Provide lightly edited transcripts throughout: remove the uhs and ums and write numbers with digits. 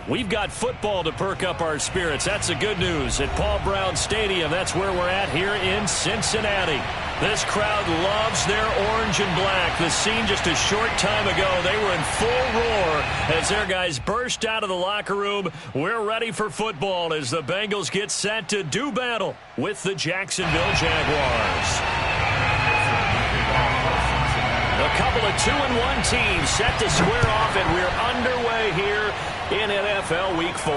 We've got football to perk up our spirits. That's the good news at Paul Brown Stadium. That's where we're at here in Cincinnati. This crowd loves their orange and black. The scene just a short time ago, they were in full roar as their guys burst out of the locker room. We're ready for football as the Bengals get set to do battle with the Jacksonville Jaguars. A couple of 2-1 teams set to square off, and we're underway here in NFL Week 4.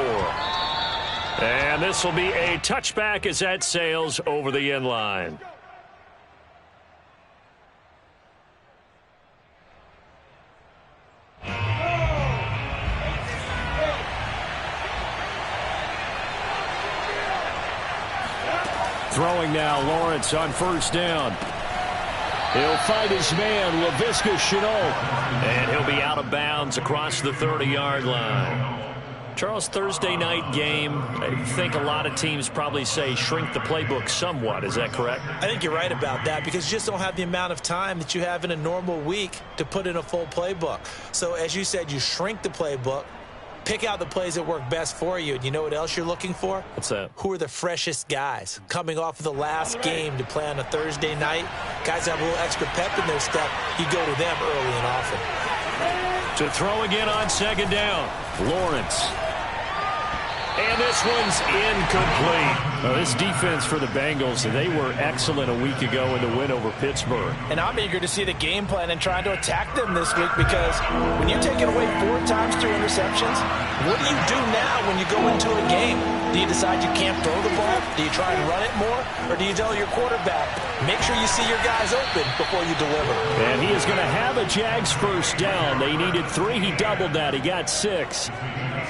And this will be a touchback as that sails over the end line. Throwing now, Lawrence on first down. He'll fight his man, Laviska Shenault. And he'll be out of bounds across the 30-yard line. Charles, Thursday night game, I think a lot of teams probably say shrink the playbook somewhat. Is that correct? I think you're right about that because you just don't have the amount of time that you have in a normal week to put in a full playbook. So as you said, you shrink the playbook. Pick out the plays that work best for you. And you know what else you're looking for? What's that? Who are the freshest guys coming off of the last game to play on a Thursday night? Guys that have a little extra pep in their step. You go to them early and often. To throw again on second down, Lawrence. And this one's incomplete. Well, this defense for the Bengals, they were excellent a week ago in the win over Pittsburgh. And I'm eager to see the game plan and trying to attack them this week because when you take it away 4 times through interceptions, what do you do now when you go into a game? Do you decide you can't throw the ball? Do you try and run it more? Or do you tell your quarterback, make sure you see your guys open before you deliver? And he is going to have a Jags first down. They needed 3. He doubled that. He got 6.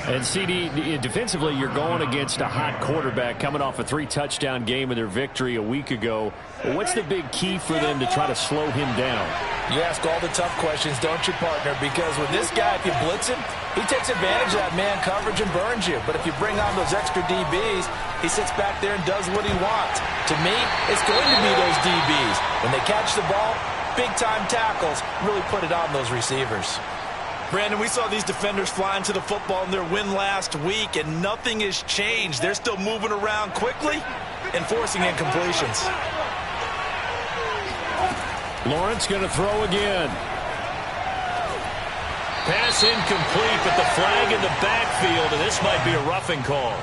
And CD, defensively, you're going against a hot quarterback coming off a 3-touchdown game in their victory a week ago. What's the big key for them to try to slow him down? You ask all the tough questions, don't you, partner? Because with this guy, if you blitz him, he takes advantage of that man coverage and burns you. But if you bring on those extra DBs, he sits back there and does what he wants. To me, it's going to be those DBs. When they catch the ball, big-time tackles really put it on those receivers. Brandon, we saw these defenders fly into the football in their win last week, and nothing has changed. They're still moving around quickly and forcing incompletions. Lawrence going to throw again. Pass incomplete, but the flag in the backfield, and this might be a roughing call.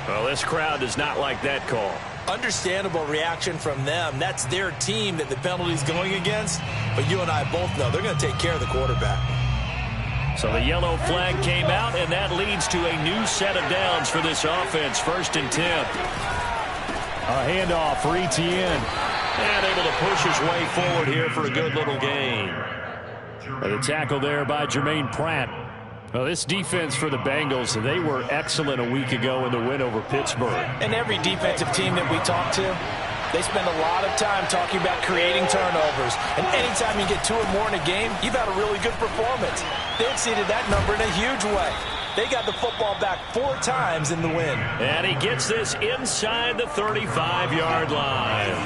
Well, this crowd does not like that call. Understandable reaction from them. That's their team that the penalty's going against, but you and I both know they're going to take care of the quarterback. So the yellow flag came out, and that leads to a new set of downs for this offense. 1st and 10. A handoff for Etienne. And able to push his way forward here for a good little gain. The tackle there by Jermaine Pratt. Well, this defense for the Bengals, they were excellent a week ago in the win over Pittsburgh. And every defensive team that we talk to, they spend a lot of time talking about creating turnovers. And anytime you get 2 or more in a game, you've had a really good performance. They exceeded that number in a huge way. They got the football back 4 times in the win. And he gets this inside the 35-yard line.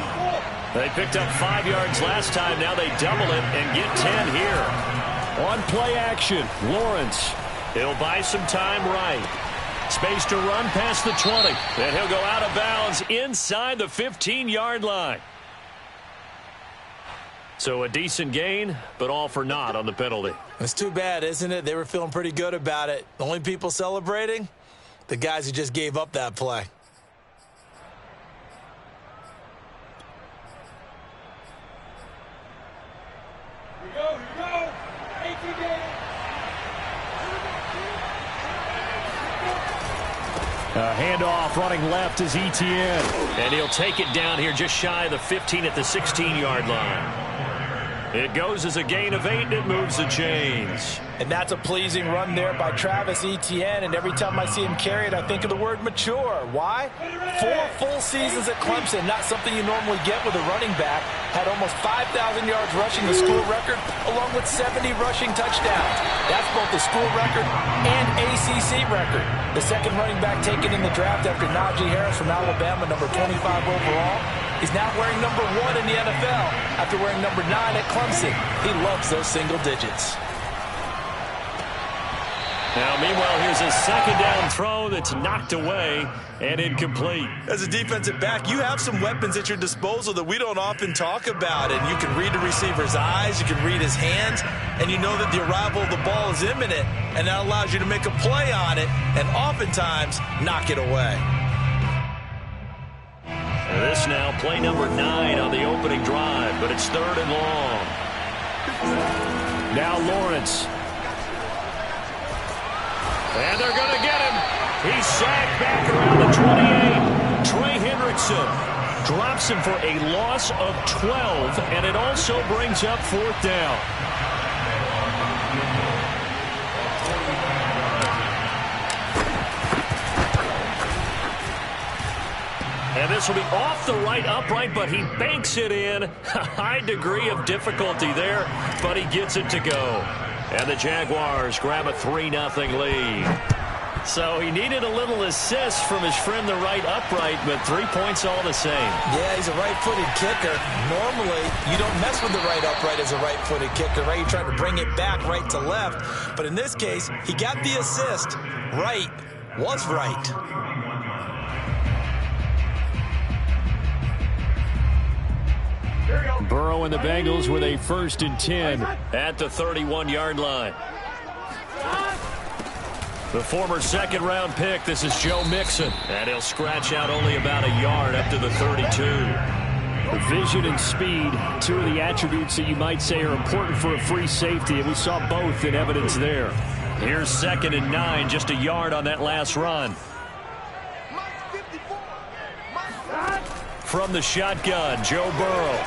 They picked up 5 yards last time. Now they double it and get 10 here. On play action, Lawrence. He'll buy some time right. Space to run past the 20. And he'll go out of bounds inside the 15-yard line. So a decent gain, but all for naught on the penalty. It's too bad, isn't it? They were feeling pretty good about it. The only people celebrating? The guys who just gave up that play. Here we go. Handoff running left is Etienne. And he'll take it down here just shy of the 15 at the 16-yard line. It goes as a gain of 8, and it moves the chains. And that's a pleasing run there by Travis Etienne, and every time I see him carry it, I think of the word mature. Why? 4 full seasons at Clemson, not something you normally get with a running back. Had almost 5,000 yards rushing, the school record, along with 70 rushing touchdowns. That's both the school record and ACC record. The second running back taken in the draft after Najee Harris from Alabama, number 25 overall. He's now wearing number 1 in the NFL after wearing number 9 at Clemson. He loves those single digits. Now, meanwhile, here's a second down throw that's knocked away and incomplete. As a defensive back, you have some weapons at your disposal that we don't often talk about. And you can read the receiver's eyes, you can read his hands, and you know that the arrival of the ball is imminent, and that allows you to make a play on it and oftentimes knock it away. And this now play number 9 on the opening drive, but it's 3rd and long. Now Lawrence. And they're going to get him. He's sacked back around the 28. Trey Hendrickson drops him for a loss of 12, and it also brings up 4th down. And this will be off the right upright, but he banks it in. A high degree of difficulty there, but he gets it to go. And the Jaguars grab a 3-0 lead. So he needed a little assist from his friend the right upright, but 3 points all the same. Yeah, he's a right-footed kicker. Normally, you don't mess with the right upright as a right-footed kicker, right? You're trying to bring it back right to left. But in this case, he got the assist. Right was right. Burrow and the Bengals with a 1st and 10 at the 31-yard line. The former 2nd-round pick, this is Joe Mixon. And he'll scratch out only about a yard up to the 32. Vision and speed, 2 of the attributes that you might say are important for a free safety, and we saw both in evidence there. Here's 2nd and 9, just a yard on that last run. From the shotgun, Joe Burrow.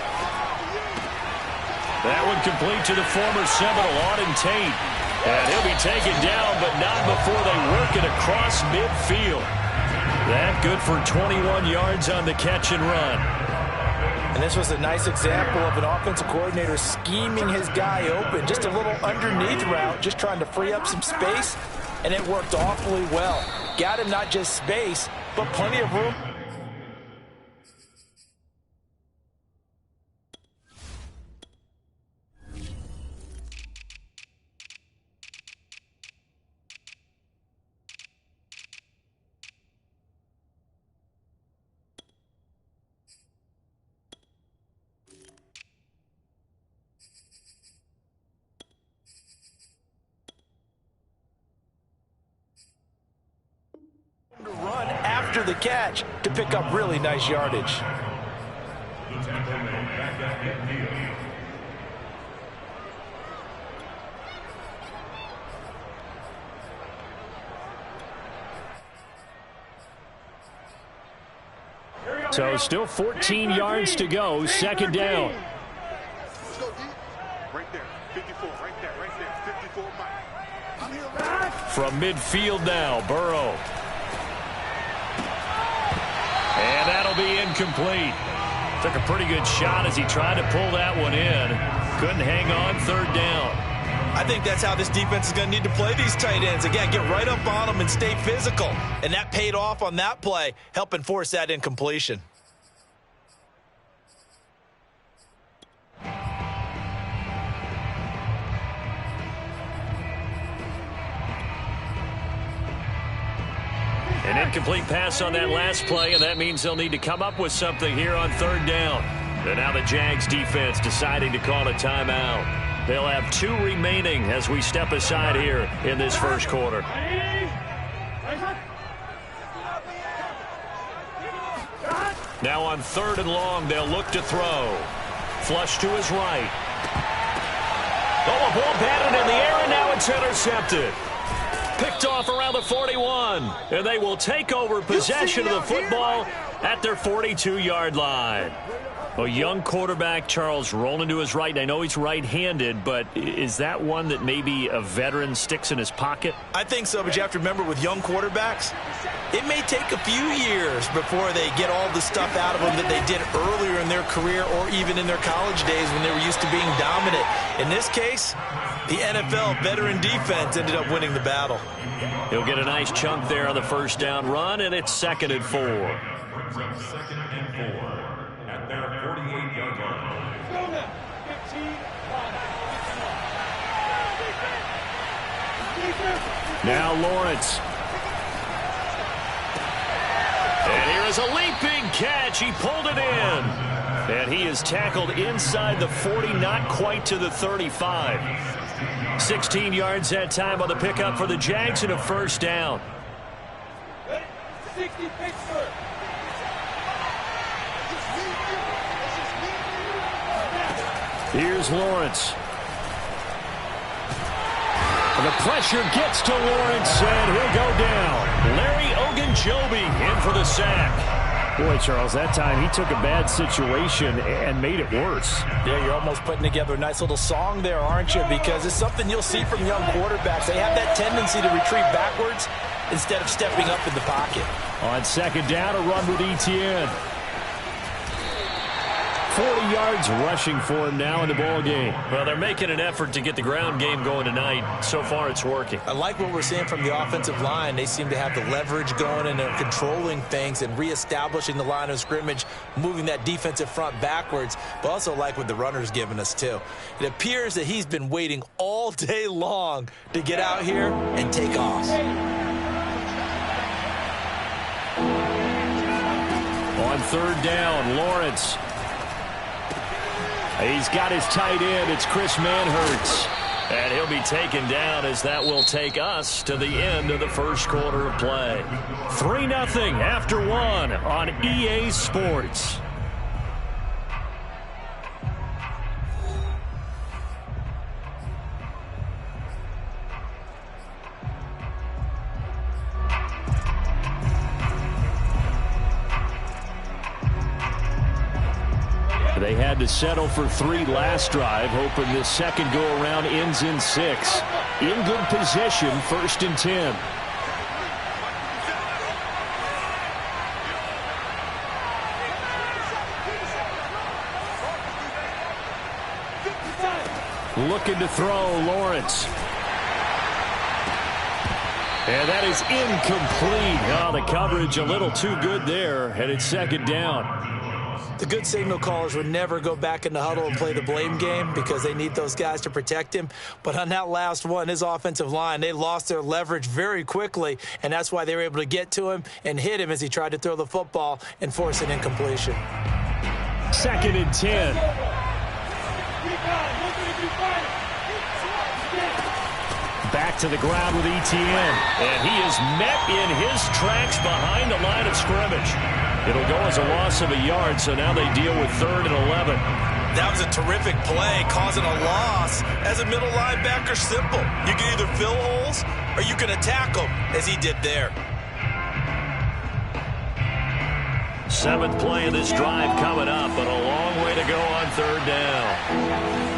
That one complete to the former Seminole, Auden Tate. And he'll be taken down, but not before they work it across midfield. That good for 21 yards on the catch and run. And this was a nice example of an offensive coordinator scheming his guy open. Just a little underneath route, just trying to free up some space, and it worked awfully well. Got him not just space, but plenty of room. To run after the catch to pick up really nice yardage. So still 14 yards to go, 2nd down. Let's go deep. Right there, 54, right there, 54, Mike. From midfield now, Burrow. And that'll be incomplete. Took a pretty good shot as he tried to pull that one in. Couldn't hang on, 3rd down. I think that's how this defense is going to need to play these tight ends. Again, get right up on them and stay physical. And that paid off on that play, helping force that incompletion. An incomplete pass on that last play, and that means they'll need to come up with something here on 3rd down. And now the Jags defense deciding to call a timeout. They'll have 2 remaining as we step aside here in this 1st quarter. Now on 3rd and long, they'll look to throw. Flush to his right. Oh, a ball batted in the air, and now it's intercepted. Picked off around the 41, and they will take over possession of the football at their 42-yard line. A young quarterback, Charles, rolling to his right. And I know he's right-handed, but is that one that maybe a veteran sticks in his pocket? I think so, but you have to remember with young quarterbacks, it may take a few years before they get all the stuff out of them that they did earlier in their career or even in their college days when they were used to being dominant. In this case, the NFL veteran defense ended up winning the battle. He'll get a nice chunk there on the 1st down run, and it's 2nd and 4. 2nd and 4 at their 48-yard line. 15, Now Lawrence. And here is a leaping catch. He pulled it in. And he is tackled inside the 40, not quite to the 35. 16 yards that time on the pickup for the Jags and a first down. Here's Lawrence. The pressure gets to Lawrence, and he'll go down. Larry Ogunjobi in for the sack. Boy, Charles, that time he took a bad situation and made it worse. Yeah, you're almost putting together a nice little song there, aren't you? Because it's something you'll see from young quarterbacks. They have that tendency to retreat backwards instead of stepping up in the pocket. On second down, a run with Etienne. 40 yards rushing for him now in the ball game. Well, they're making an effort to get the ground game going tonight. So far, it's working. I like what we're seeing from the offensive line. They seem to have the leverage going, and they're controlling things and reestablishing the line of scrimmage, moving that defensive front backwards. But also like what the runner's giving us, too. It appears that he's been waiting all day long to get out here and take off. On third down, Lawrence. He's got his tight end. It's Chris Manhertz. And he'll be taken down as that will take us to the end of the first quarter of play. 3-0 after 1 on EA Sports. They had to settle for 3 last drive, hoping this second go-around ends in 6. In good position, 1st and 10. Looking to throw, Lawrence. And that is incomplete. Oh, the coverage a little too good there, and it's second down. The good signal callers would never go back in the huddle and play the blame game because they need those guys to protect him. But on that last one, his offensive line, they lost their leverage very quickly, and that's why they were able to get to him and hit him as he tried to throw the football and force an incompletion. 2nd and 10. Back to the ground with Etienne. And he is met in his tracks behind the line of scrimmage. It'll go as a loss of a yard, so now they deal with 3rd and 11. That was a terrific play, causing a loss. As a middle linebacker, simple. You can either fill holes or you can attack them, as he did there. 7th play of this drive coming up, but a long way to go on 3rd down.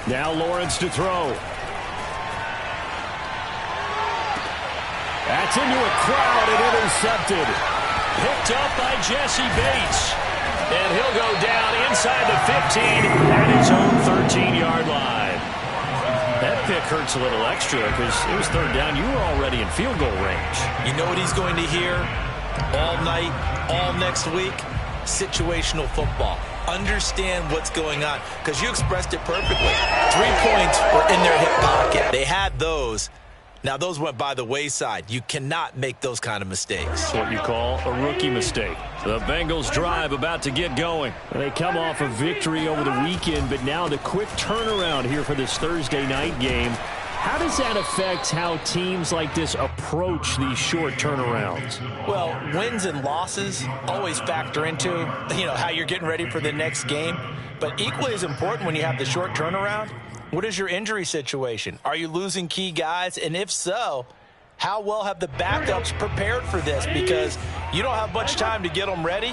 Now Lawrence to throw. That's into a crowd and intercepted. Picked up by Jesse Bates. And he'll go down inside the 15 at his own 13-yard line. That pick hurts a little extra because it was 3rd down. You were already in field goal range. You know what he's going to hear all night, all next week? Situational football. Understand what's going on, because you expressed it perfectly. 3 points were in their hip pocket. They had those. Now, those went by the wayside. You cannot make those kind of mistakes. That's what you call a rookie mistake. The Bengals drive about to get going. They come off a victory over the weekend, but now the quick turnaround here for this Thursday night game. How does that affect how teams like this approach these short turnarounds? Well, wins and losses always factor into, how you're getting ready for the next game. But equally as important when you have the short turnaround, what is your injury situation? Are you losing key guys? And if so, how well have the backups prepared for this? Because you don't have much time to get them ready.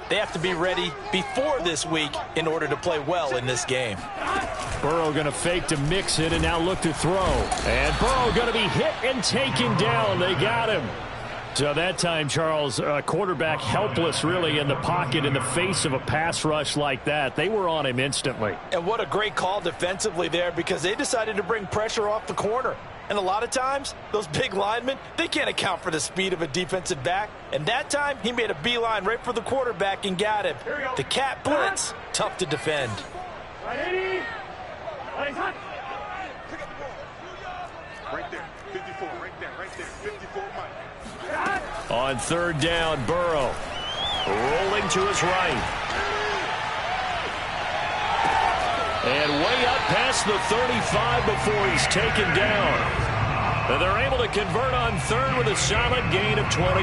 They have to be ready before this week in order to play well in this game. Burrow going to fake to mix it and now look to throw. And Burrow going to be hit and taken down. They got him. So that time, Charles, quarterback helpless really in the pocket in the face of a pass rush like that. They were on him instantly. And what a great call defensively there, because they decided to bring pressure off the corner. And a lot of times, those big linemen, they can't account for the speed of a defensive back. And that time, he made a beeline right for the quarterback and got him. The cat blitz, tough to defend. Right there, 54, right there, 54, Mike. On third down, Burrow rolling to his right. And way up past the 35 before he's taken down. And they're able to convert on third with a solid gain of 23.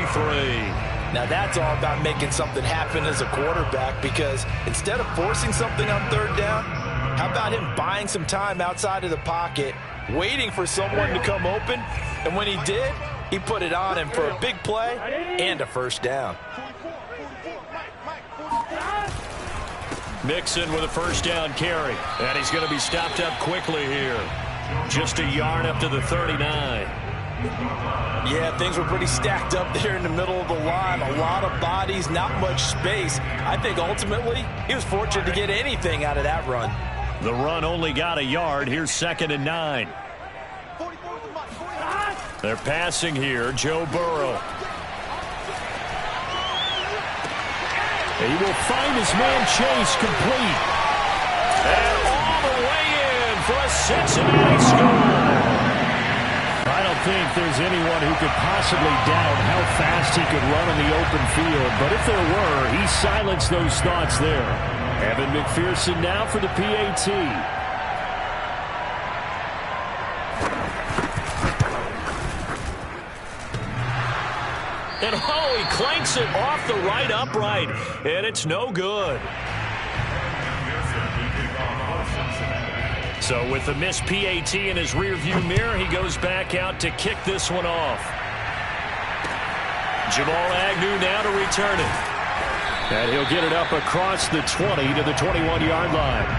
Now that's all about making something happen as a quarterback, because instead of forcing something on third down, how about him buying some time outside of the pocket, waiting for someone to come open, and when he did, he put it on him for a big play and a first down. Mixon with a first down carry. And he's going to be stopped up quickly here. Just a yard up to the 39. Yeah, things were pretty stacked up there in the middle of the line. A lot of bodies, not much space. I think ultimately he was fortunate to get anything out of that run. The run only got a yard. Here's 2nd and 9. They're passing here. Joe Burrow. He will find his man Chase complete. And all the way in for a Cincinnati score. I don't think there's anyone who could possibly doubt how fast he could run in the open field. But if there were, he silenced those thoughts there. Evan McPherson now for the PAT. And oh, he clanks it off the right upright, and it's no good. So with the missed PAT in his rearview mirror, he goes back out to kick this one off. Jamal Agnew now to return it. And he'll get it up across the 20 to the 21-yard line.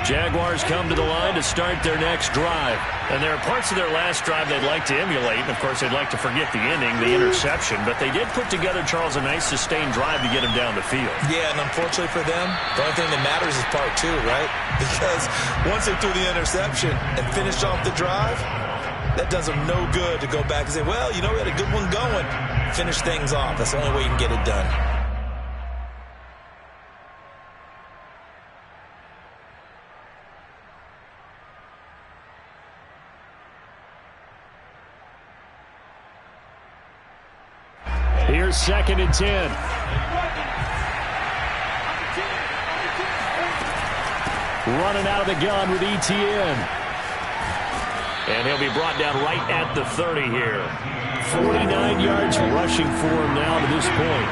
Jaguars come to the line to start their next drive. And there are parts of their last drive they'd like to emulate. And, of course, they'd like to forget the ending, the interception. But they did put together, Charles, a nice sustained drive to get him down the field. Yeah, and unfortunately for them, the only thing that matters is part 2, right? Because once they threw the interception and finished off the drive, that does them no good to go back and say, well, you know, we had a good one going. Finish things off. That's the only way you can get it done. Here's 2nd and 10. Running out of the gun with ETN. And he'll be brought down right at the 30 here. 49 yards rushing for him now to this point.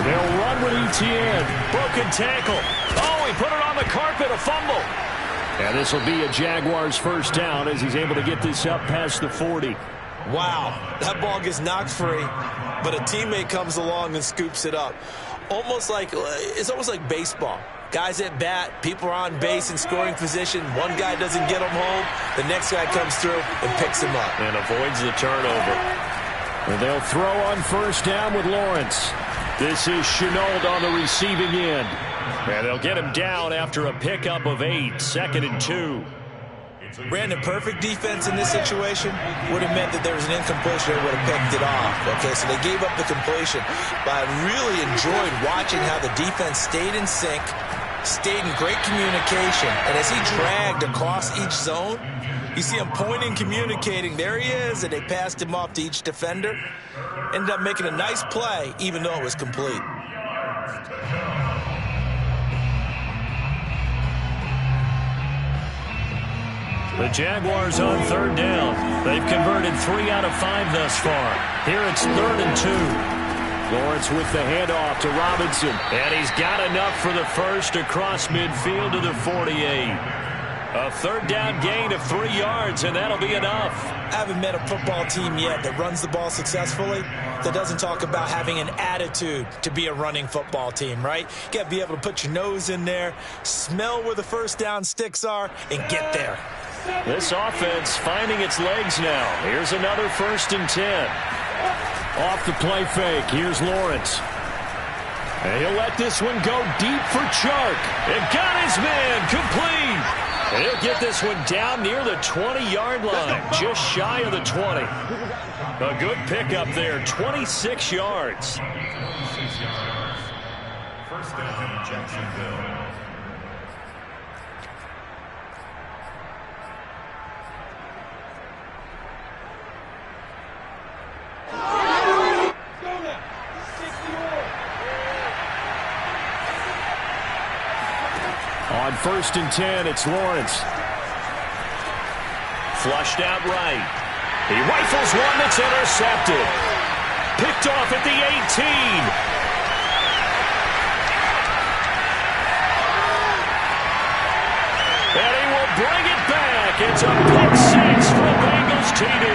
They'll run with ETN. Broken tackle. Oh, he put it on the carpet, a fumble. And this will be a Jaguars first down as he's able to get this up past the 40. Wow, that ball gets knocked free, but a teammate comes along and scoops it up. It's almost like baseball. Guys at bat, people are on base in scoring position. One guy doesn't get him home, the next guy comes through and picks him up. And avoids the turnover. And they'll throw on first down with Lawrence. This is Chenault on the receiving end. And they'll get him down after a pickup of 8, 2nd and 2. Brandon, perfect defense in this situation would have meant that there was an incompletion that would have picked it off. Okay, so they gave up the completion. But I really enjoyed watching how the defense stayed in sync, stayed in great communication. And as he dragged across each zone, you see him pointing, communicating. There he is, and they passed him off to each defender. Ended up making a nice play, even though it was complete. The Jaguars on third down. They've converted 3 out of 5 thus far. Here it's 3rd and 2. Lawrence with the handoff to Robinson. And he's got enough for the first across midfield to the 48. A third down gain of 3 yards, and that'll be enough. I haven't met a football team yet that runs the ball successfully that doesn't talk about having an attitude to be a running football team, right? You got to be able to put your nose in there, smell where the first down sticks are, and get there. This offense finding its legs now. Here's another 1st and 10. Off the play fake. Here's Lawrence. And he'll let this one go deep for Chark. And got his man complete. And he'll get this one down near the 20-yard line, just shy of the 20. A good pickup there, 26 yards. 6 yards. First down, Jacksonville. On 1st and 10, it's Lawrence. Flushed out right. He rifles one that's intercepted. Picked off at the 18. And he will bring it back. It's a pick 6 for Bengals TD.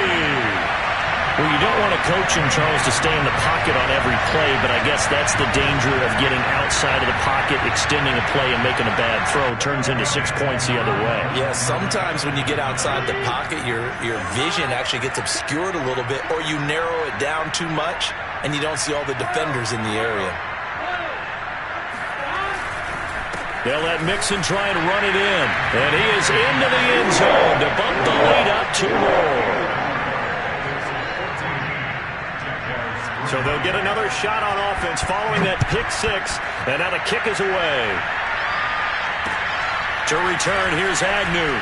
Well, you don't want to coach him, Charles, to stay in the pocket on every play, but I guess that's the danger of getting outside of the pocket, extending a play, and making a bad throw. Turns into 6 points the other way. Yeah, sometimes when you get outside the pocket, your vision actually gets obscured a little bit, or you narrow it down too much, and you don't see all the defenders in the area. They'll let Mixon try and run it in, and he is into the end zone to bump the lead up 2 more. So they'll get another shot on offense following that pick 6. And now the kick is away. To return, here's Agnew.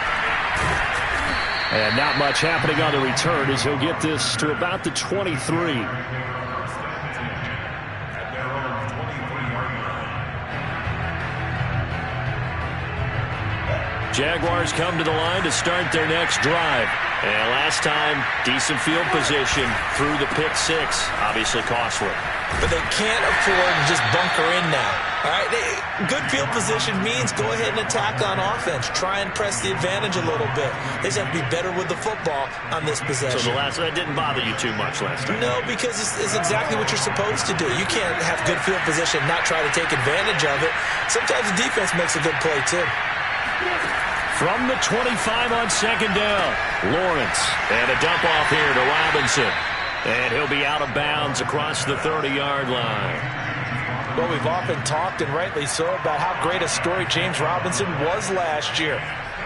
And not much happening on the return as he'll get this to about the 23. Jaguars come to the line to start their next drive. And last time, decent field position through the pick 6. Obviously costly. But they can't afford to just bunker in now. All right, good field position means go ahead and attack on offense. Try and press the advantage a little bit. They just have to be better with the football on this possession. So that didn't bother you too much last time? No, because it's exactly what you're supposed to do. You can't have good field position and not try to take advantage of it. Sometimes the defense makes a good play, too. From the 25 on 2nd down, Lawrence. And a dump off here to Robinson. And he'll be out of bounds across the 30-yard line. Well, we've often talked, and rightly so, about how great a story James Robinson was last year.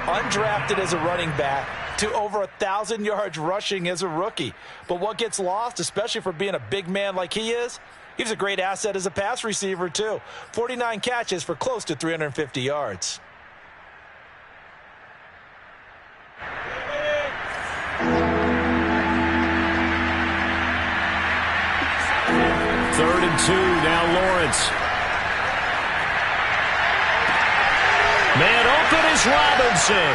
Undrafted as a running back to over 1,000 yards rushing as a rookie. But what gets lost, especially for being a big man like he is, he's a great asset as a pass receiver, too. 49 catches for close to 350 yards. Third and 2, now Lawrence. Man open is Robinson.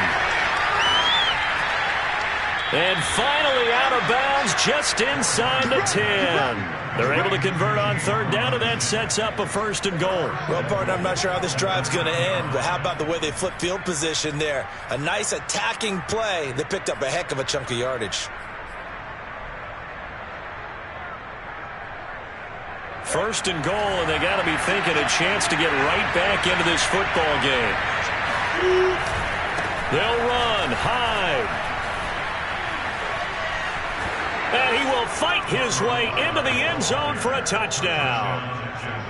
And finally out of bounds just inside the 10. They're able to convert on 3rd down, and that sets up a 1st and goal. Well, partner, I'm not sure how this drive's going to end, but how about the way they flip field position there? A nice attacking play. They picked up a heck of a chunk of yardage. 1st and goal, and they got to be thinking a chance to get right back into this football game. They'll run. Hyde. And he will fight his way into the end zone for a touchdown.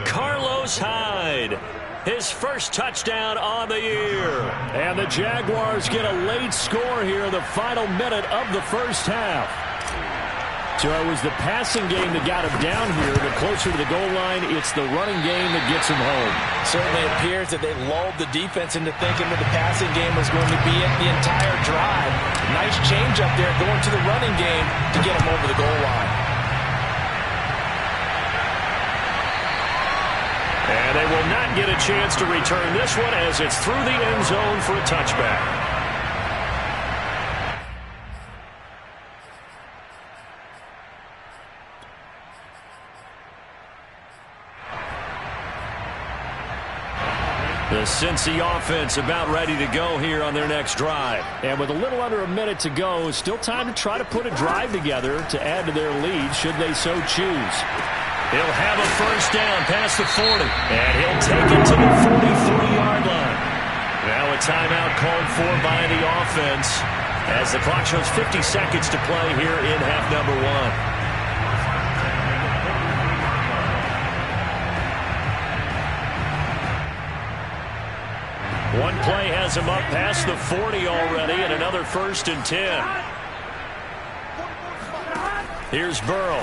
Carlos Hyde, his first touchdown on the year. And the Jaguars get a late score here in the final minute of the first half. So it was the passing game that got him down here. The closer to the goal line, it's the running game that gets him home. Certainly appears that they lulled the defense into thinking that the passing game was going to be it the entire drive. Nice change up there going to the running game to get him over the goal line. And they will not get a chance to return this one as it's through the end zone for a touchback. The The Cincy offense about ready to go here on their next drive. And with a little under a minute to go, still time to try to put a drive together to add to their lead should they so choose. He'll have a first down past the 40. And he'll take it to the 43-yard line. Now a timeout called for by the offense as the clock shows 50 seconds to play here in half number one. One play has him up past the 40 already, and another 1st and 10. Here's Burrow.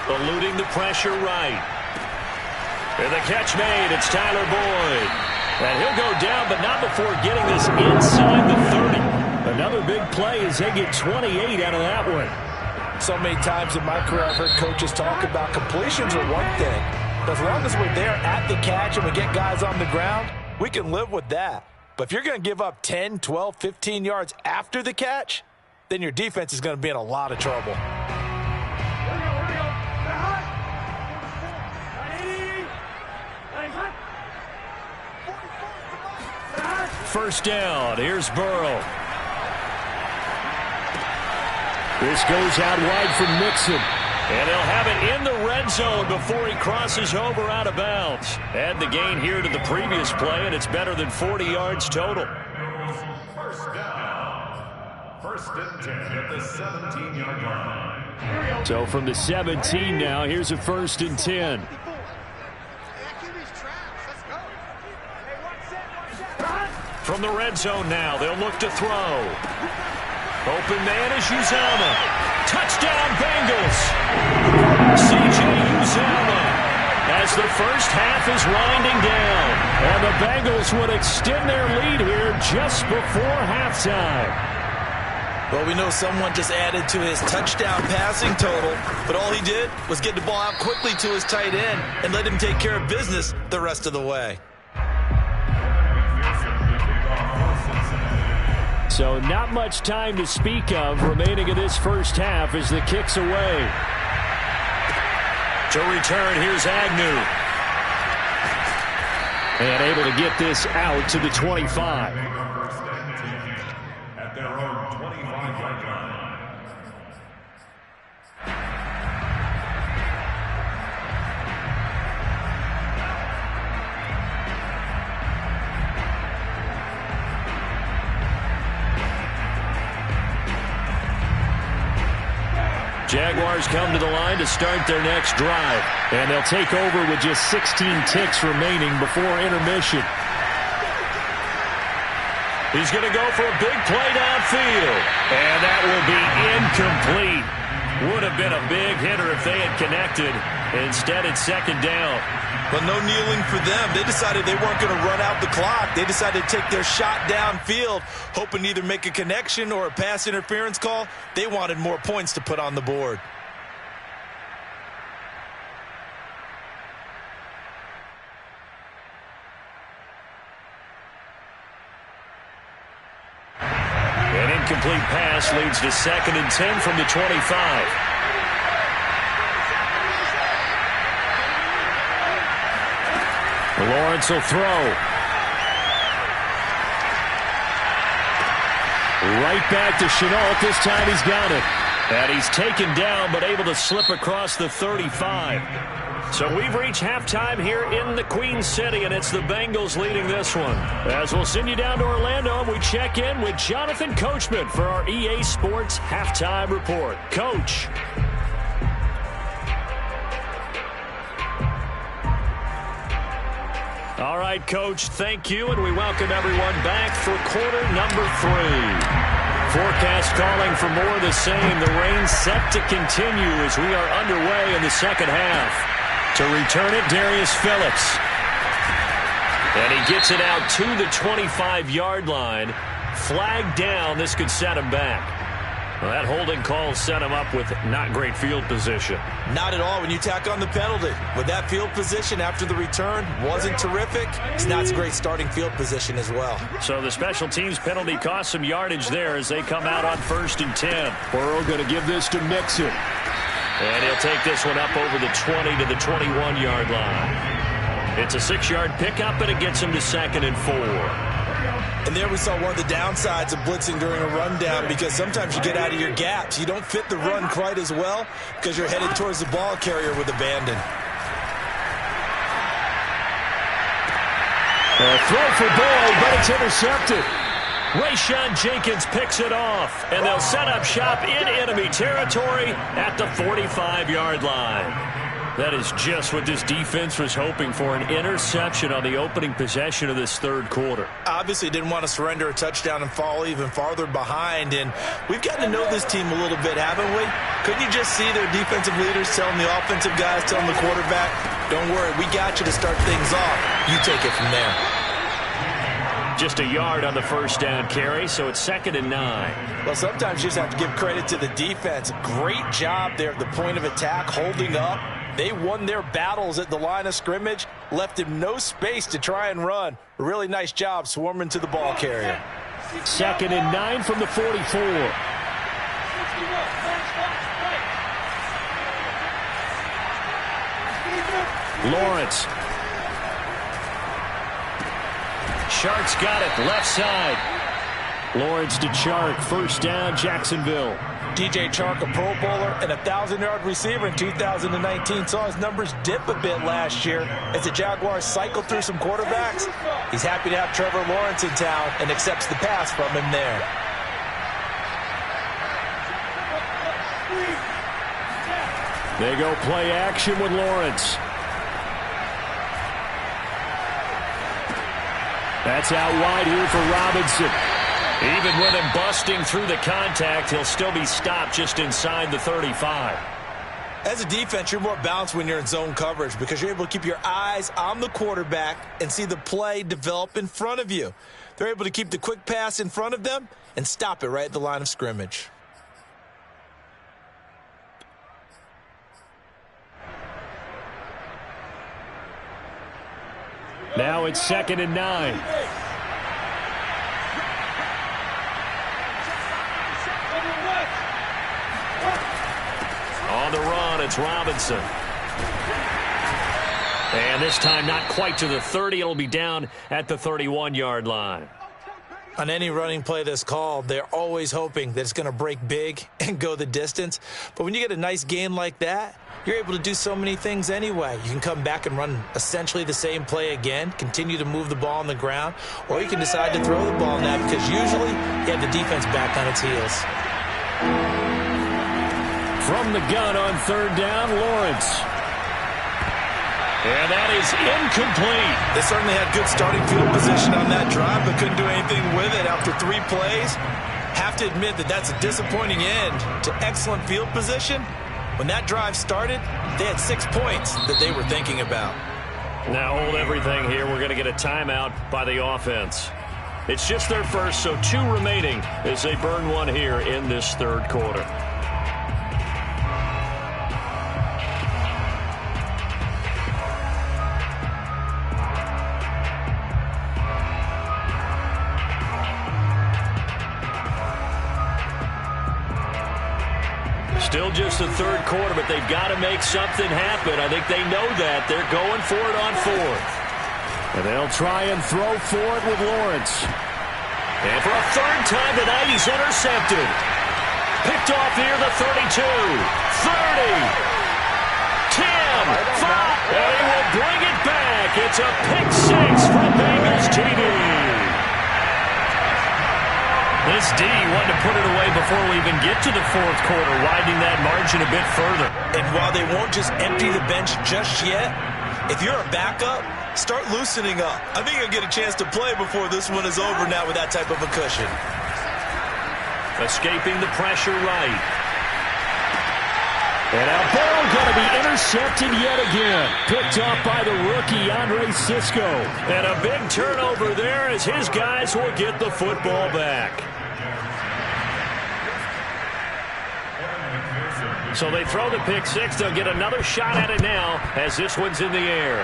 Eluding the pressure right. And the catch made. It's Tyler Boyd. And he'll go down, but not before getting this inside the 30. Another big play as they get 28 out of that one. So many times in my career I've heard coaches talk about completions are one thing. But as long as we're there at the catch and we get guys on the ground, we can live with that. But if you're going to give up 10, 12, 15 yards after the catch, then your defense is going to be in a lot of trouble. First down. Here's Burrow. This goes out wide from Mixon. And he'll have it in the red zone before he crosses over out of bounds. Add the gain here to the previous play, and it's better than 40 yards total. First down. 1st and 10 at the 17-yard line. So from the 17 now, here's a 1st and 10. From the red zone now, they'll look to throw. Open man is Uzomah. Touchdown Bengals. C.J. Uzomah as the first half is winding down. And the Bengals would extend their lead here just before halftime. Well, we know someone just added to his touchdown passing total, but all he did was get the ball out quickly to his tight end and let him take care of business the rest of the way. So not much time to speak of remaining in this first half as the kick's away. To return, here's Agnew. And able to get this out to the 25. At their own 25-yard line. Jaguars come to the line to start their next drive. And they'll take over with just 16 ticks remaining before intermission. He's going to go for a big play downfield. And that will be incomplete. Would have been a big hitter if they had connected. Instead, it's 2nd down. But no kneeling for them. They decided they weren't going to run out the clock. They decided to take their shot downfield, hoping to either make a connection or a pass interference call. They wanted more points to put on the board. An incomplete pass leads to 2nd and 10 from the 25. Lawrence will throw. Right back to Chenault. This time he's got it. And he's taken down but able to slip across the 35. So we've reached halftime here in the Queen City, and it's the Bengals leading this one. As we'll send you down to Orlando, and we check in with Jonathan Coachman for our EA Sports Halftime Report. Coach. All right, Coach, thank you, and we welcome everyone back for quarter number 3. Forecast calling for more of the same. The rain set to continue as we are underway in the second half. To return it, Darius Phillips. And he gets it out to the 25-yard line. Flag down. This could set him back. Well, that holding call set him up with not great field position. Not at all when you tack on the penalty. With that field position after the return wasn't terrific. It's not a great starting field position as well. So the special teams penalty cost some yardage there as they come out on 1st and 10. Burrow going to give this to Mixon. And he'll take this one up over the 20 to the 21-yard line. It's a 6-yard pickup, and it gets him to 2nd and 4. And there we saw one of the downsides of blitzing during a rundown, because sometimes you get out of your gaps. You don't fit the run quite as well because you're headed towards the ball carrier with abandon. A throw for Boyd, but it's intercepted. Rayshawn Jenkins picks it off, and they'll set up shop in enemy territory at the 45-yard line. That is just what this defense was hoping for, an interception on the opening possession of this third quarter. Obviously didn't want to surrender a touchdown and fall even farther behind, and we've gotten to know this team a little bit, haven't we? Couldn't you just see their defensive leaders telling the offensive guys, telling the quarterback, don't worry, we got you to start things off. You take it from there. Just a yard on the first down carry, so it's 2nd and 9. Well, sometimes you just have to give credit to the defense. Great job there at the point of attack, holding up. They won their battles at the line of scrimmage, left him no space to try and run. A really nice job swarming to the ball carrier. 2nd and 9 from the 44. Lawrence. Chark's got it, left side. Lawrence to Chark, first down, Jacksonville. DJ Chark, a Pro Bowler and a 1,000-yard receiver in 2019, saw his numbers dip a bit last year as the Jaguars cycled through some quarterbacks. He's happy to have Trevor Lawrence in town and accepts the pass from him there. They go play action with Lawrence. That's out wide here for Robinson. Even with him busting through the contact, he'll still be stopped just inside the 35. As a defense, you're more balanced when you're in zone coverage because you're able to keep your eyes on the quarterback and see the play develop in front of you. They're able to keep the quick pass in front of them and stop it right at the line of scrimmage. Now it's 2nd and 9. On the run, it's Robinson. And this time not quite to the 30. It'll be down at the 31-yard line. On any running play that's called, they're always hoping that it's going to break big and go the distance. But when you get a nice gain like that, you're able to do so many things anyway. You can come back and run essentially the same play again, continue to move the ball on the ground, or you can decide to throw the ball now because usually you have the defense back on its heels. From the gun on third down, Lawrence. And that is incomplete. They certainly had good starting field position on that drive, but couldn't do anything with it after 3 plays. Have to admit that that's a disappointing end to excellent field position. When that drive started, they had 6 points that they were thinking about. Now hold everything here. We're going to get a timeout by the offense. It's just their first, so 2 remaining as they burn one here in this third quarter. Still just the third quarter, but they've got to make something happen. I think they know that. They're going for it on 4th. And they'll try and throw for it with Lawrence. And for a third time tonight, he's intercepted. Picked off near the 32, 30, 10, 5, and he will bring it back. It's a pick 6 from Bengals TD. This D wanted to put it away before we even get to the fourth quarter, widening that margin a bit further. And while they won't just empty the bench just yet, if you're a backup, start loosening up. I think you'll get a chance to play before this one is over now with that type of a cushion. Escaping the pressure right. And a ball going to be intercepted yet again. Picked off by the rookie, Andre Cisco. And a big turnover there as his guys will get the football back. So they throw the pick 6. They'll get another shot at it now as this one's in the air.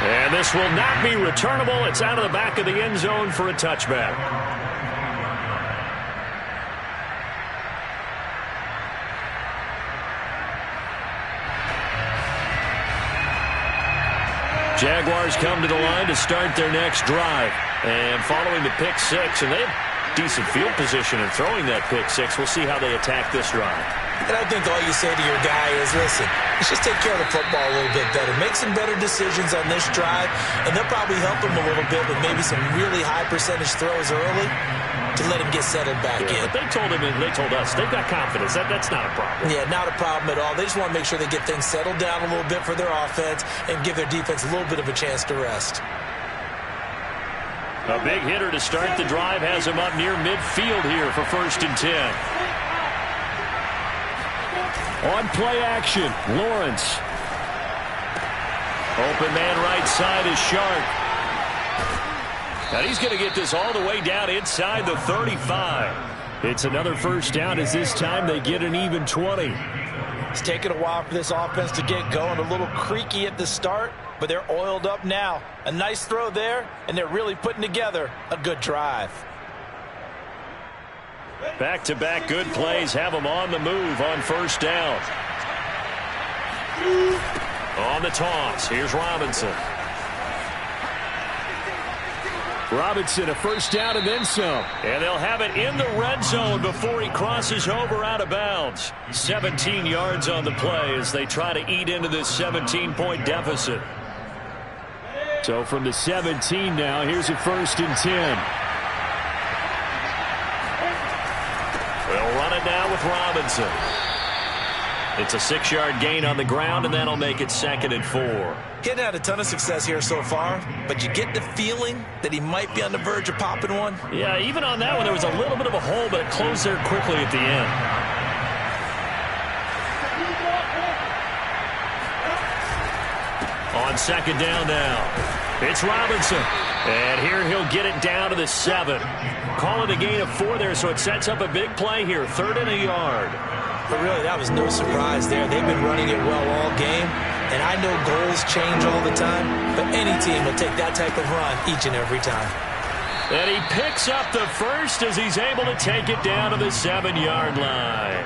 And this will not be returnable. It's out of the back of the end zone for a touchback. Jaguars come to the line to start their next drive. And following the pick six, and they have decent field position in throwing that pick six. We'll see how they attack this drive. And I think all you say to your guy is, listen, let's just take care of the football a little bit better. Make some better decisions on this drive, and they'll probably help him a little bit with maybe some really high percentage throws early to let him get settled back in. But they told him and they told us they've got confidence. That's not a problem. Yeah, not a problem at all. They just want to make sure they get things settled down a little bit for their offense and give their defense a little bit of a chance to rest. A big hitter to start the drive has him up near midfield here for 1st and 10. On play action, Lawrence. Open man right side is Shark. And he's going to get this all the way down inside the 35. It's another 1st down as this time they get an even 20. It's taken a while for this offense to get going. A little creaky at the start, but they're oiled up now. A nice throw there, and they're really putting together a good drive. Back-to-back good plays have them on the move on 1st down. On the toss, here's Robinson. Robinson, a 1st down and then some. And they'll have it in the red zone before he crosses over out of bounds. 17 yards on the play as they try to eat into this 17-point deficit. So from the 17 now, here's a 1st and 10. They'll run it now with Robinson. It's a 6-yard gain on the ground, and that'll make it 2nd and 4. He hadn't had a ton of success here so far, but you get the feeling that he might be on the verge of popping one. Yeah, even on that one, there was a little bit of a hole, but it closed there quickly at the end. On 2nd down now, it's Robinson. And here he'll get it down to the 7. Call it a gain of 4 there, so it sets up a big play here. 3rd and a yard. But really, that was no surprise there. They've been running it well all game. And I know goals change all the time, but any team will take that type of run each and every time. And he picks up the 1st as he's able to take it down to the 7-yard line.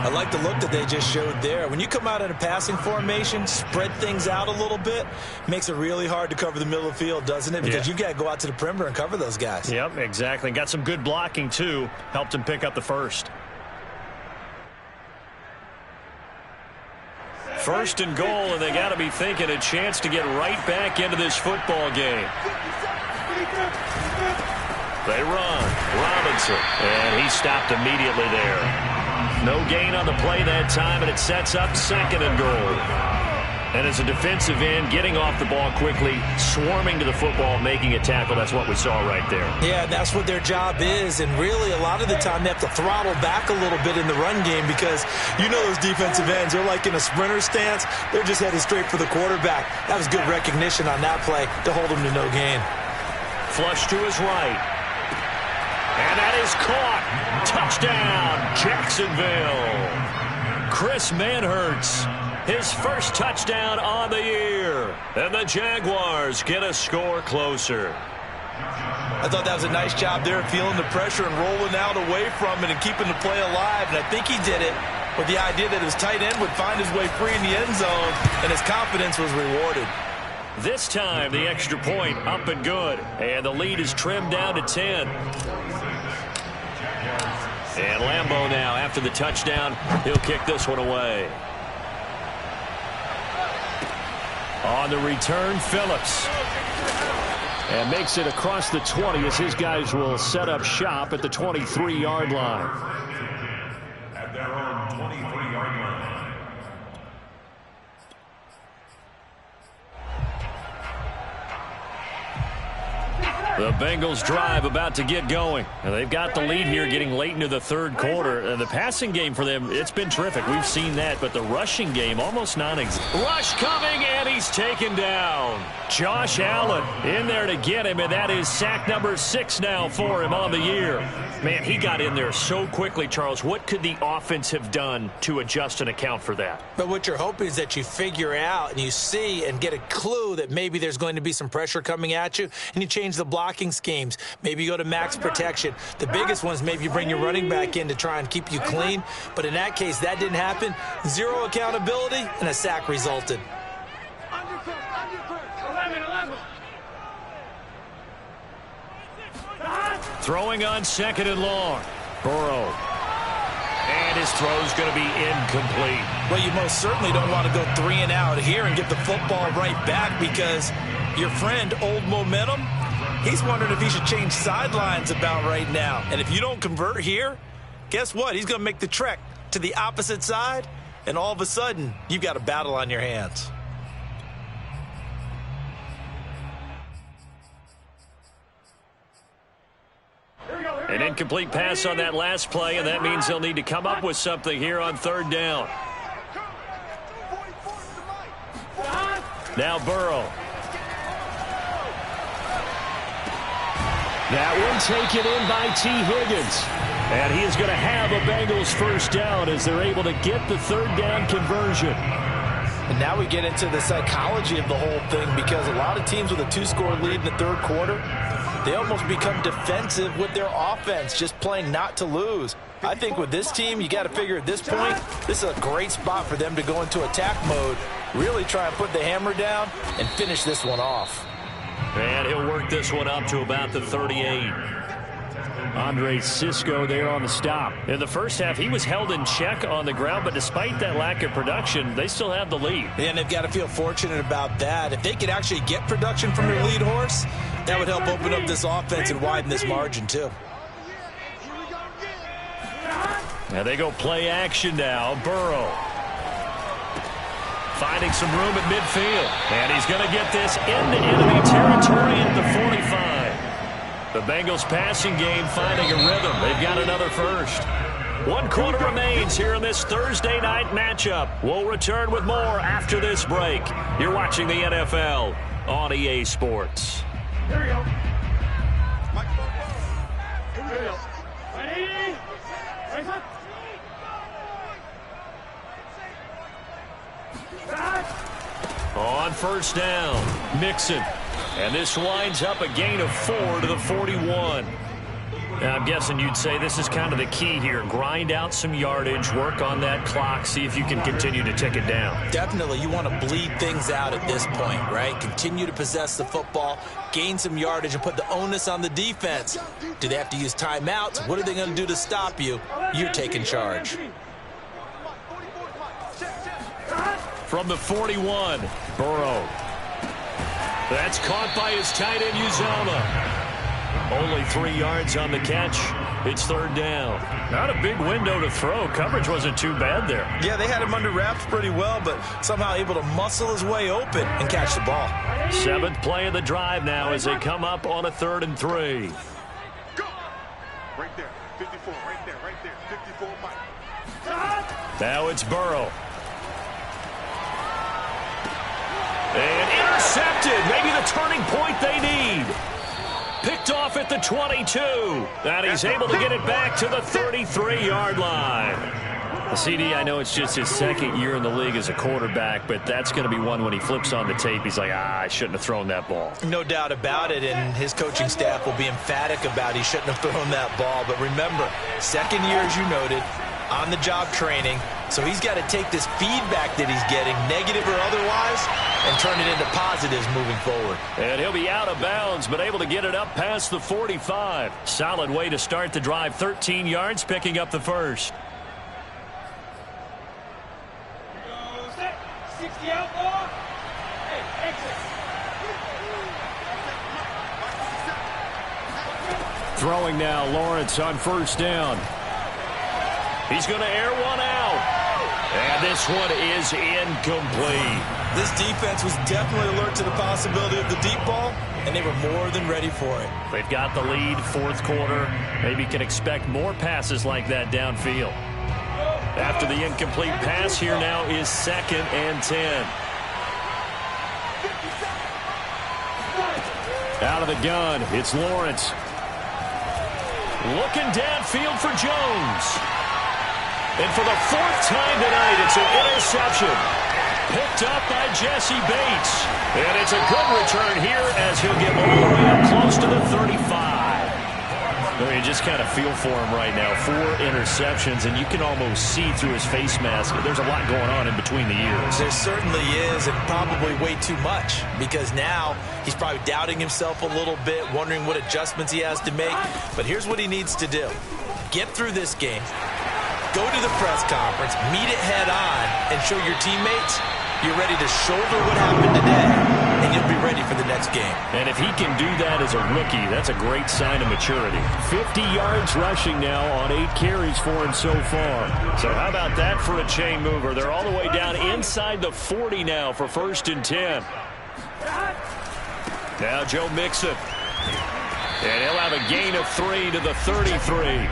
I like the look that they just showed there. When you come out in a passing formation, spread things out a little bit, makes it really hard to cover the middle of the field, doesn't it? Because you've got to go out to the perimeter and cover those guys. Yep, exactly. Got some good blocking, too. Helped him pick up the 1st. 1st and goal, and they got to be thinking a chance to get right back into this football game. They run. Robinson, and he stopped immediately there. No gain on the play that time, and it sets up 2nd and goal. And as a defensive end, getting off the ball quickly, swarming to the football, making a tackle, that's what we saw right there. Yeah, that's what their job is, and really a lot of the time they have to throttle back a little bit in the run game because you know those defensive ends, they're like in a sprinter stance. They're just headed straight for the quarterback. That was good recognition on that play to hold him to no gain. Flush to his right. And that is caught. Touchdown, Jacksonville. Chris Manhertz, his 1st touchdown on the year. And the Jaguars get a score closer. I thought that was a nice job there, feeling the pressure and rolling out away from it and keeping the play alive. And I think he did it with the idea that his tight end would find his way free in the end zone, and his confidence was rewarded. This time, the extra point up and good. And the lead is trimmed down to 10. And Lambeau now, after the touchdown, he'll kick this one away. On the return, Phillips. And makes it across the 20 as his guys will set up shop at the 23-yard line. At their own 23-yard line. The Bengals drive about to get going. And they've got the lead here getting late into the 3rd quarter. And the passing game for them, it's been terrific. We've seen that. But the rushing game, almost non-existent. Rush coming, and he's taken down. Josh Allen in there to get him, and that is sack number 6 now for him on the year. Man, he got in there so quickly, Charles. What could the offense have done to adjust and account for that? But what you're hoping is that you figure out and you see and get a clue that maybe there's going to be some pressure coming at you, and you change the blocking schemes. Maybe you go to max protection. The biggest one is maybe you bring your running back in to try and keep you clean. But in that case, that didn't happen. 0 accountability, and a sack resulted. Throwing on 2nd and long. Burrow. And his throw's going to be incomplete. Well, you most certainly don't want to go 3 and out here and get the football right back because your friend, Old Momentum, he's wondering if he should change sidelines about right now. And if you don't convert here, guess what? He's going to make the trek to the opposite side, and all of a sudden, you've got a battle on your hands. An incomplete pass on that last play, and that means they'll need to come up with something here on 3rd down. Now Burrow. That one taken in by T. Higgins. And he is going to have a Bengals 1st down as they're able to get the 3rd down conversion. And now we get into the psychology of the whole thing because a lot of teams with a 2-score lead in the 3rd quarter, they almost become defensive with their offense, just playing not to lose. I think with this team, you got to figure at this point, this is a great spot for them to go into attack mode, really try and put the hammer down and finish this one off. And he'll work this one up to about the 38. Andre Cisco there on the stop. In the first half, he was held in check on the ground, but despite that lack of production, they still have the lead. And they've got to feel fortunate about that. If they could actually get production from their lead horse, that would help open up this offense and widen this margin too. Now they go play action now. Burrow. Finding some room at midfield. And he's going to get this into enemy territory at the 45. The Bengals passing game finding a rhythm. They've got another 1st. 1 quarter remains here in this Thursday night matchup. We'll return with more after this break. You're watching the NFL on EA Sports. Here we go. Here we go. Ready? On 1st down, Mixon. And this winds up a gain of 4 to the 41. Now, I'm guessing you'd say this is kind of the key here. Grind out some yardage, work on that clock, see if you can continue to tick it down. Definitely, you want to bleed things out at this point, right? Continue to possess the football, gain some yardage, and put the onus on the defense. Do they have to use timeouts? What are they going to do to stop you? You're taking charge. From the 41, Burrow. That's caught by his tight end, Uzomah. Only 3 yards on the catch. It's 3rd down. Not a big window to throw. Coverage wasn't too bad there. Yeah, they had him under wraps pretty well, but somehow able to muscle his way open and catch the ball. 7th play of the drive now as they come up on a 3rd and 3. Go! Right there. 54. Right there. Right there. 54, Mike. Now it's Burrow. And intercepted. Maybe the turning point they need. Picked off at the 22. And he's able to get it back to the 33-yard line. CD, I know it's just his 2nd year in the league as a quarterback, but that's going to be one when he flips on the tape. He's like, I shouldn't have thrown that ball. No doubt about it, and his coaching staff will be emphatic about he shouldn't have thrown that ball. But remember, 2nd year, as you noted, on-the-job training. So he's got to take this feedback that he's getting, negative or otherwise, and turn it into positives moving forward. And he'll be out of bounds, but able to get it up past the 45. Solid way to start the drive. 13 yards, picking up the 1st. 60 out, ball. Hey, exit. Throwing now, Lawrence on 1st down. He's going to air one out. And this one is incomplete. This defense was definitely alert to the possibility of the deep ball, and they were more than ready for it. They've got the lead, 4th quarter. Maybe can expect more passes like that downfield. After the incomplete pass, here now is 2nd and 10. Out of the gun, it's Lawrence. Looking downfield for Jones. And for the 4th time tonight, it's an interception. Picked up by Jesse Bates. And it's a good return here as he'll get all the way up close to the 35. I mean, just kind of feel for him right now. 4 interceptions, and you can almost see through his face mask. There's a lot going on in between the ears. There certainly is, and probably way too much, because now he's probably doubting himself a little bit, wondering what adjustments he has to make. But here's what he needs to do. Get through this game, go to the press conference, meet it head on, and show your teammates you're ready to shoulder what happened today, and you'll be ready for the next game. And if he can do that as a rookie, that's a great sign of maturity. 50 yards rushing now on 8 carries for him so far. So how about that for a chain mover? They're all the way down inside the 40 now for 1st and 10. Now Joe Mixon. And he'll have a gain of 3 to the 33.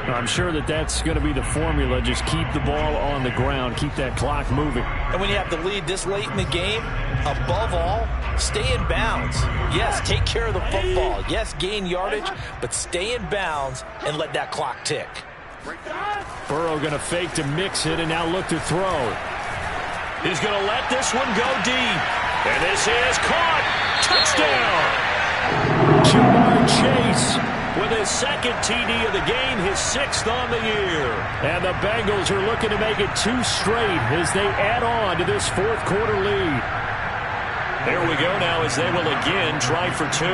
I'm sure that that's going to be the formula. Just keep the ball on the ground. Keep that clock moving. And when you have the lead this late in the game, above all, stay in bounds. Yes, take care of the football. Yes, gain yardage, but stay in bounds and let that clock tick. Burrow going to fake to mix it and now look to throw. He's going to let this one go deep. And this is caught. Touchdown. Jamar Chase with his 2nd TD of the game, his 6th on the year. And the Bengals are looking to make it 2 straight as they add on to this 4th quarter lead. There we go now as they will again try for 2.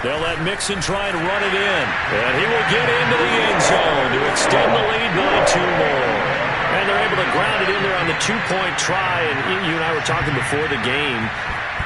They'll let Mixon try and run it in. And he will get into the end zone to extend the lead by 2 more. And they're able to ground it in there on the 2-point try. And you and I were talking before the game.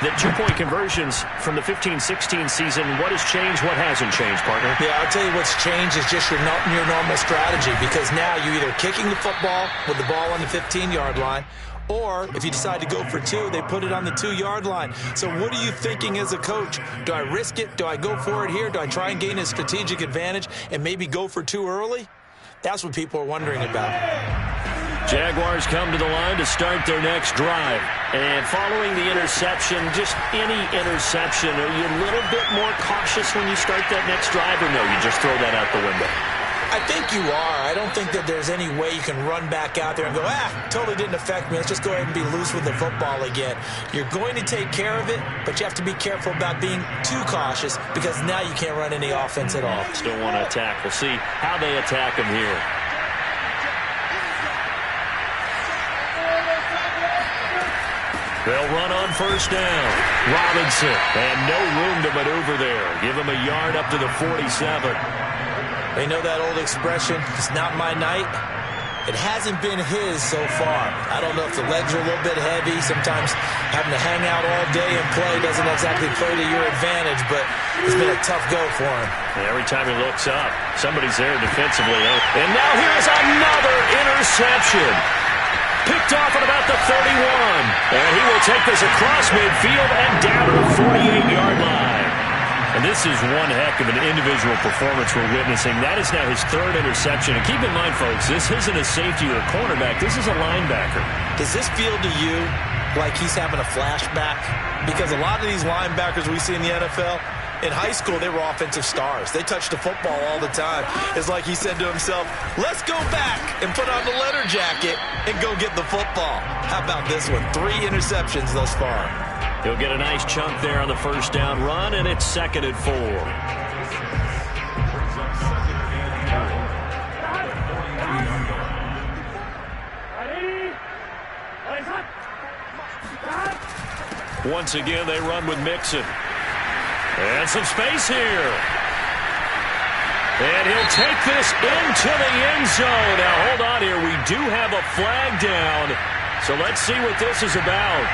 The 2-point conversions from the 15-16 season, what has changed, what hasn't changed, partner? Yeah, I'll tell you what's changed is just your normal strategy, because now you're either kicking the football with the ball on the 15-yard line, or if you decide to go for 2, they put it on the 2-yard line. So what are you thinking as a coach? Do I risk it? Do I go for it here? Do I try and gain a strategic advantage and maybe go for 2 early? That's what people are wondering about. Jaguars come to the line to start their next drive. And following the interception, just any interception, are you a little bit more cautious when you start that next drive, or no, you just throw that out the window? I think you are. I don't think that there's any way you can run back out there and go, totally didn't affect me. Let's just go ahead and be loose with the football again. You're going to take care of it, but you have to be careful about being too cautious, because now you can't run any offense at all. Still want to attack. We'll see how they attack him here. They'll run on 1st down. Robinson, and no room to maneuver there. Give him a yard up to the 47. They know that old expression, it's not my night. It hasn't been his so far. I don't know if the legs are a little bit heavy. Sometimes having to hang out all day and play doesn't exactly play to your advantage, but it's been a tough go for him. And every time he looks up, somebody's there defensively. And now here's another interception. Picked off at about the 31. And he will take this across midfield and down to the 48-yard line. And this is one heck of an individual performance we're witnessing. That is now his 3rd interception. And keep in mind, folks, this isn't a safety or a cornerback. This is a linebacker. Does this feel to you like he's having a flashback? Because a lot of these linebackers we see in the NFL, in high school, they were offensive stars. They touched the football all the time. It's like he said to himself, let's go back and put on the leather jacket and go get the football. How about this one? 3 interceptions thus far. He'll get a nice chunk there on the 1st down run, and it's 2nd and 4. Once again, they run with Mixon. And some space here. And he'll take this into the end zone. Now, hold on here. We do have a flag down. So let's see what this is about.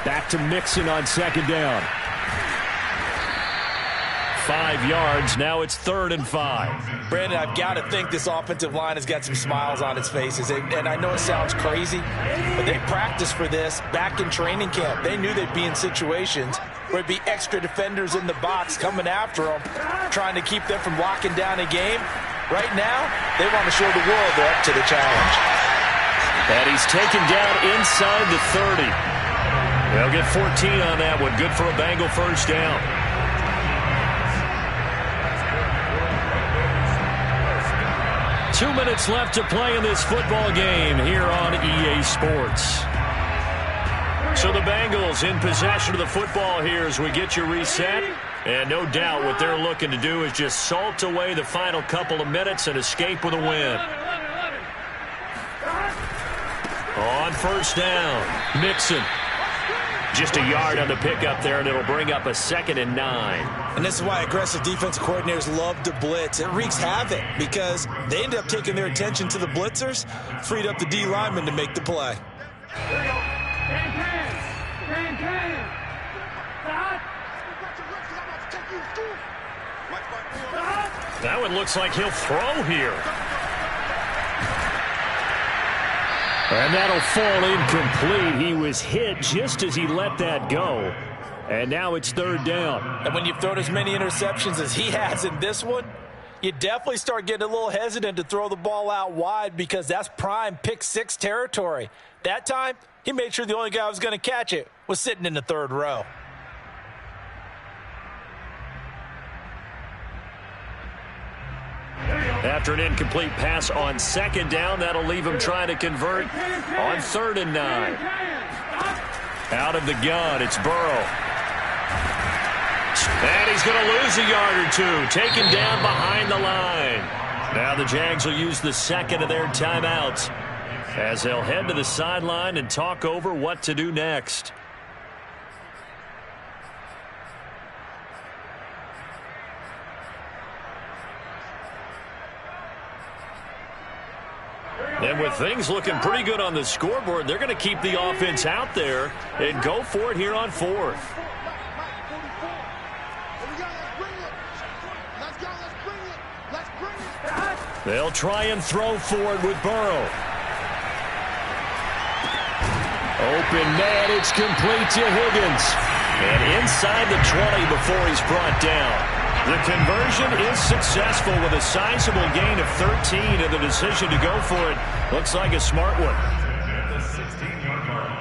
Back to Mixon on 2nd down. 5 yards. Now it's 3rd and 5. Brandon, I've got to think this offensive line has got some smiles on its faces. And I know it sounds crazy, but they practiced for this back in training camp. They knew they'd be in situations where it'd be extra defenders in the box coming after them, trying to keep them from locking down a game. Right now, they want to show the world they're up to the challenge. And he's taken down inside the 30. They'll get 14 on that one. Good for a Bengal first down. Two minutes left to play in this football game here on EA Sports. So the Bengals in possession of the football here as we get you reset. And no doubt what they're looking to do is just salt away the final couple of minutes and escape with a win. On first down, Mixon. Just a yard on the pickup there, and it'll bring up a 2nd and 9. And this is why aggressive defensive coordinators love to blitz. It wreaks havoc because they end up taking their attention to the blitzers, freed up the D lineman to make the play. That one looks like he'll throw here. And that'll fall incomplete. He was hit just as he let that go. And now it's 3rd down. And when you've thrown as many interceptions as he has in this one, you definitely start getting a little hesitant to throw the ball out wide because that's prime pick 6 territory. That time, he made sure the only guy who was going to catch it was sitting in the 3rd row. After an incomplete pass on 2nd down, that'll leave him trying to convert on 3rd and 9. Out of the gun, it's Burrow. And he's going to lose a yard or two, taken down behind the line. Now the Jags will use the 2nd of their timeouts as they'll head to the sideline and talk over what to do next. And with things looking pretty good on the scoreboard, they're going to keep the offense out there and go for it here on 4th. They'll try and throw for it with Burrow. Open man, it's complete to Higgins. And inside the 20 before he's brought down. The conversion is successful with a sizable gain of 13, and the decision to go for it looks like a smart one. The 16-yard line.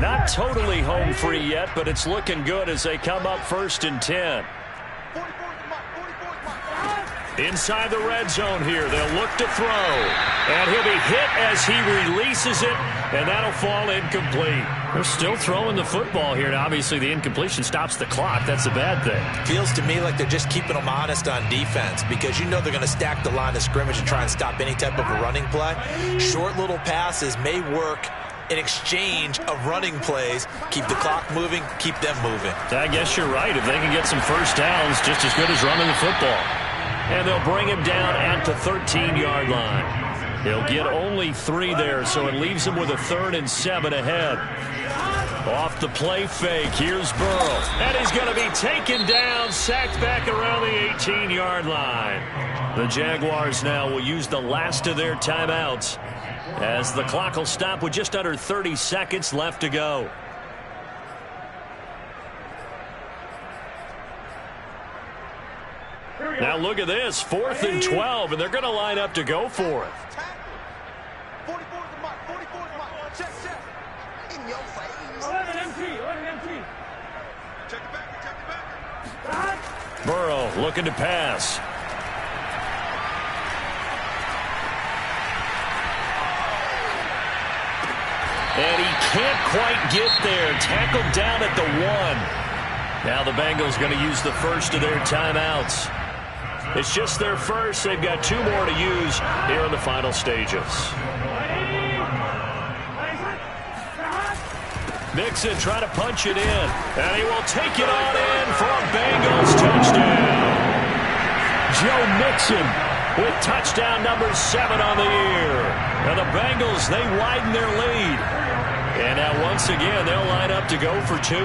Not totally home free yet, but it's looking good as they come up 1st and 10. Inside the red zone here, they'll look to throw. And he'll be hit as he releases it, and that'll fall incomplete. They're still throwing the football here, and obviously the incompletion stops the clock. That's a bad thing. Feels to me like they're just keeping them honest on defense because you know they're going to stack the line of scrimmage and try and stop any type of a running play. Short little passes may work in exchange of running plays. Keep the clock moving, keep them moving. I guess you're right. If they can get some first downs, just as good as running the football. And they'll bring him down at the 13-yard line. He'll get only 3 there, so it leaves him with a 3rd and 7 ahead. Off the play fake, here's Burrow. And he's going to be taken down, sacked back around the 18-yard line. The Jaguars now will use the last of their timeouts as the clock will stop with just under 30 seconds left to go. Now look at this, 4th and 12, and they're going to line up to go for it. 44 is the mark. 44 is the mark. Check, check. In your face. 11 MT. Check it back. Check it back. Burrow looking to pass. And he can't quite get there. Tackled down at the 1. Now the Bengals going to use the first of their timeouts. It's just their first. They've got 2 more to use here in the final stages. Mixon trying to punch it in. And he will take it on in for a Bengals touchdown. Joe Mixon with touchdown number 7 on the year. And the Bengals, they widen their lead. And now once again, they'll line up to go for 2.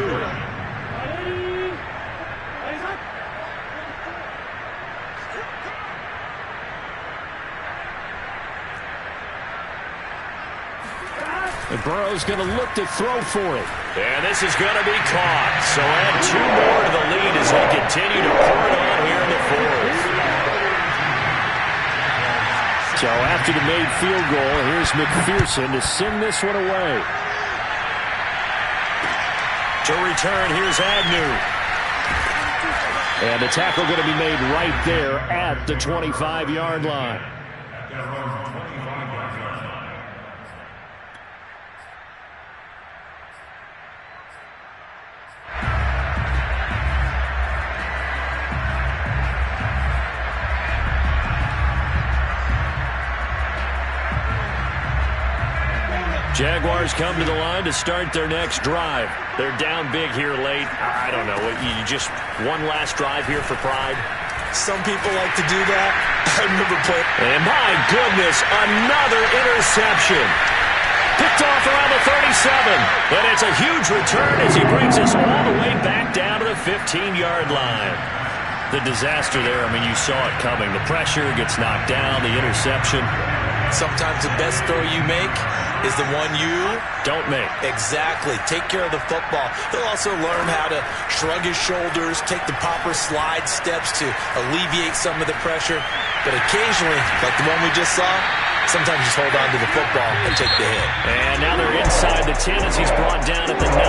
And Burrow's going to look to throw for it. And this is going to be caught. So add 2 more to the lead as they continue to pour it on here in the fourth. So after the made field goal, here's McPherson to send this one away. To return, here's Agnew. And the tackle going to be made right there at the 25-yard line. Jaguars come to the line to start their next drive. They're down big here late. I don't know. You just one last drive here for pride? Some people like to do that. I remember playing. And my goodness, another interception. Picked off around the 37. And it's a huge return as he brings us all the way back down to the 15-yard line. The disaster there, I mean, you saw it coming. The pressure gets knocked down, the interception. Sometimes the best throw you make is the one you don't make. Exactly. Take care of the football. He'll also learn how to shrug his shoulders, take the proper slide steps to alleviate some of the pressure. But occasionally, like the one we just saw, sometimes just hold on to the football and take the hit. And now they're inside the 10 as he's brought down at the 9.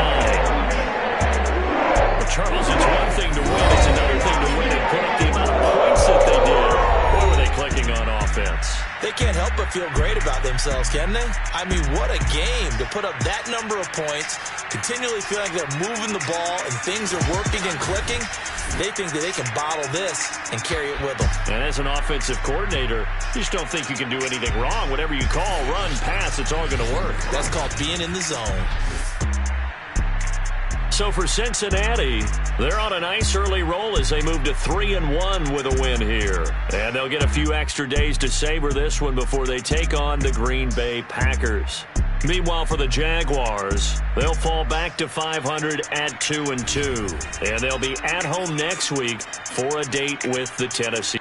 Well, Charles, it's one thing to win. It's another thing to win and put up the amount of points that they did. Boy, were they clicking on offense. They can't help but feel great about themselves, can they? I mean, what a game to put up that number of points, continually feel like they're moving the ball and things are working and clicking. They think that they can bottle this and carry it with them. And as an offensive coordinator, you just don't think you can do anything wrong. Whatever you call, run, pass, it's all going to work. That's called being in the zone. So for Cincinnati, they're on a nice early roll as they move to 3-1 with a win here. And they'll get a few extra days to savor this one before they take on the Green Bay Packers. Meanwhile, for the Jaguars, they'll fall back to 500 at 2-2. And they'll be at home next week for a date with the Tennessee.